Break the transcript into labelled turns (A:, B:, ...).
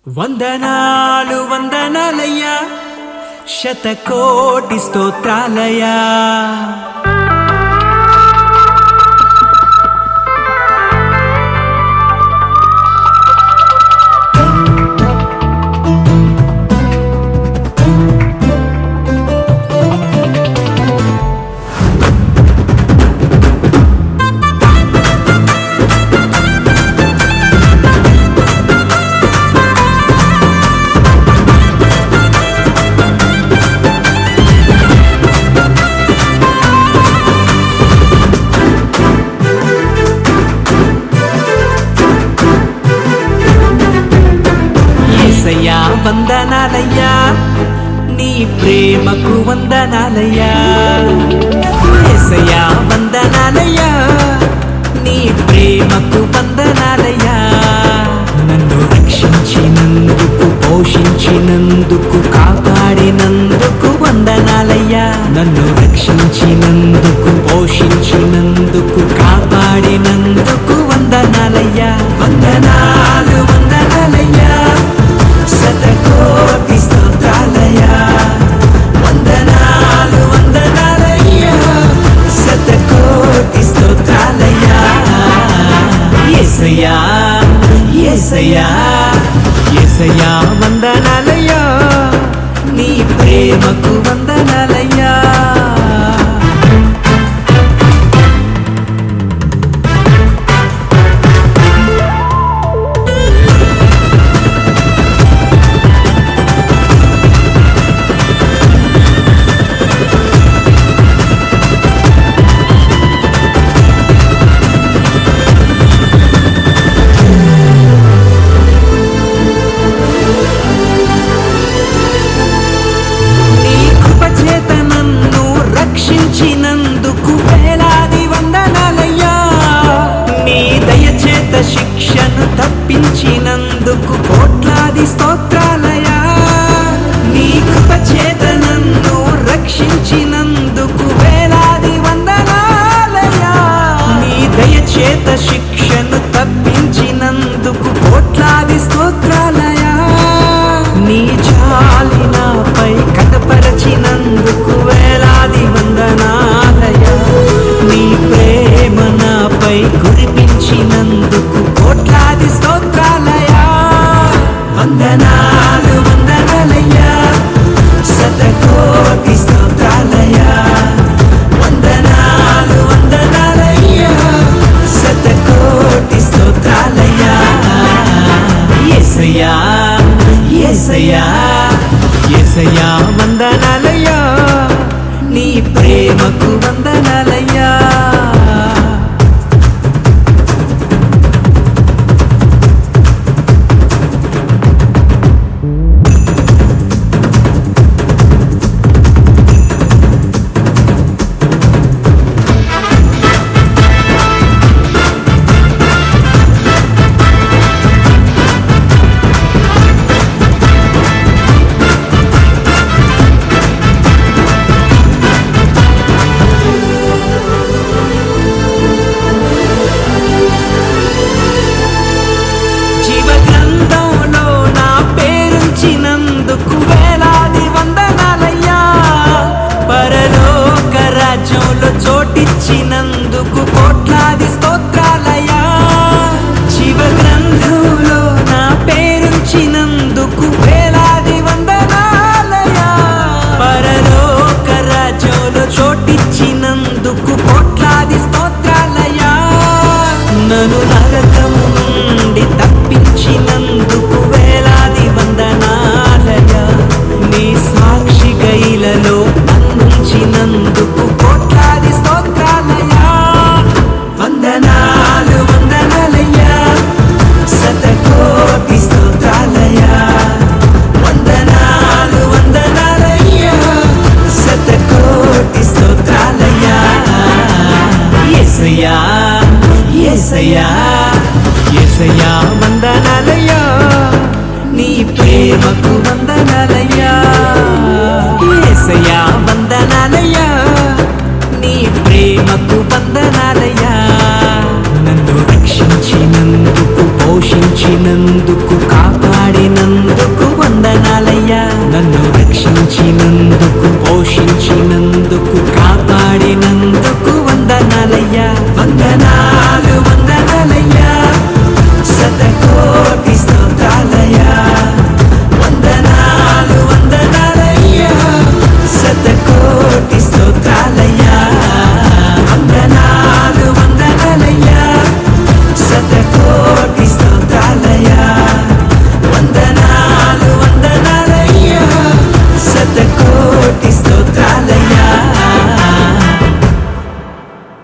A: వందనాలు వందనాలయ్యా, శతకోటి స్తోత్రాలయ్యా. యేసయ్యా వందనాలయ్యా, నీ ప్రేమకు వందనాలయ్యా. యేసయ్యా వందనాలయ్యా, నీ ప్రేమకు వందనాలయ్యా. నన్ను రక్షించినందుకు, పోషించినందుకు, కాపాడినందుకు వందనాలయ్యా. నన్ను రక్షించినందుకు, పోషించినందుకు, కాపాడినందుకు వందనాలయ్యా. వందనాలు వందనాలయ్యా, శతకోటి స్తోత్రాలయ్యా. వందనాలు వందనాలయ్యా, శతకోటి స్తోత్రాలయ్యా. యేసయ్యా యేసయ్యా యేసయ్యా వందనాలయ్యా, నీ ప్రేమకు వందనాలయ్యా. రక్షించినందుకు వేలాది వందనాలయ్యా. నీ దయచేత శిక్షను తప్పించినందుకు కోట్లాది స్తోత్రాలయ్యా. నీ కృప చేత నన్ను రక్షించినందుకు వేలాది వందనాలయ్యా. నీ దయచేత శిక్షను తప్పించినందుకు కోట్లాది స్తోత్రాలయ్యా. నీ జాలి నాపై కనపరచినందుకు వేలాది వందనాలయ్యా. నీ ప్రేమ నాపై కురిపించినందుకు కోట్లాది స్తోత్రాలయ్యా. వందనాలు వందనాలయ్యా, శతకోటి స్తోత్రాలయ్యా. వందనాలు వందనాలయ్యా, శతకోటి స్తోత్రాలయ్యా. యేసయ్యా యేసయ్యా యేసయ్యా వందనాలయ్యా, నీ ప్రేమకు వందనాలయ్యా. జీవగ్రంథంలో వేలాది వందనాలయ్యా. పరలోక రాజ్యంలో చోటిచ్చినందుకు కోట్లాది స్తోత్రాలయ్యా. జీవగ్రంథంలో నా పేరుంచినందుకు వేలాది వందనాలయ్యా. పరలోక రాజ్యంలో చోటిచ్చినందుకు కోట్లాది స్తోత్రాలయ్యా. నన్ను నరకము నుండి తప్పించినందుకు వేలాది వందనాలయ్యా. నీ సాక్షి గైలలో అందించినందుకు కోట్లాది స్తోత్రాలయ్యా. వందనాలు వందనాలయ్యా, శతకోటి స్తోత్రాలయ్యా. వందనాలు వందనాలయ్యా, శతకోటి స్తోత్రాలయ్యా. యేసయ్యా యేసయ్యా యేసయ్యా వందనాలయ్యా, నీ ప్రేమకు వందనాలయ్యా. యేసయ్యా వందనాలయ్యా, నీ ప్రేమకు వందనాలయ్యా. నన్ను రక్షించినందుకు, పోషించినందుకు, కాపాడినందుకు కాపాడినందుకు వందనాలయ్యా నన్ను రక్షించినందుకు పోషించినందుకు కాపాడినందుకు వందనాలయ్యా వందనాలయ్యా